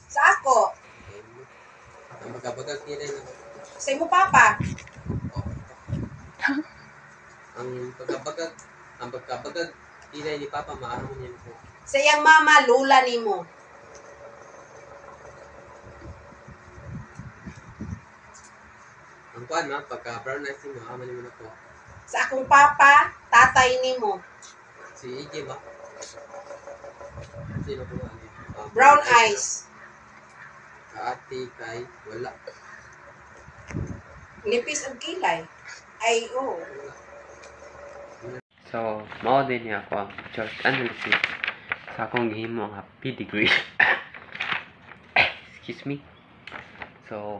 Sa ako. Ang magkabagal kilay na. Sa imo papa. Ang pagkabagal kilay ni Papa maano niya ko. Sa iyang mama, lula nimo. Ang kuan ma pagka brown eyes mo ama niyo na ko. Sa akong papa, tatay nimo. Si Iggy ba? Sino ko ani? Brown eyes. Kaati kay wala. Nipis ang kilay. Ay, oh. So, mao din niya ako ang short analysis sa akong gihimo nga pedigree. Excuse me. So,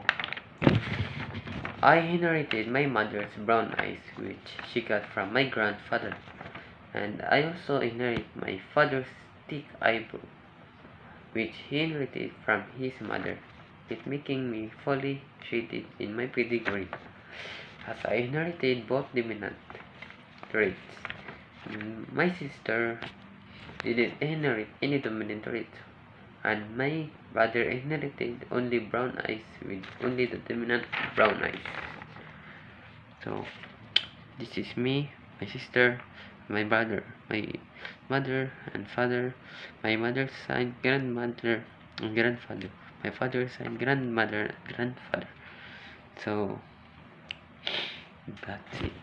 I inherited my mother's brown eyes, which she got from my grandfather, and I also inherit my father's thick eyebrow, which he inherited from his mother, it making me fully shaded in my pedigree, as I inherited both dominant traits. My sister didn't inherit any dominant traits, and my brother inherited only brown eyes with only the dominant brown eyes. So, this is me, my sister, my brother, my mother and father, my mother's side grandmother and grandfather, my father's side grandmother and grandfather. So, that's it.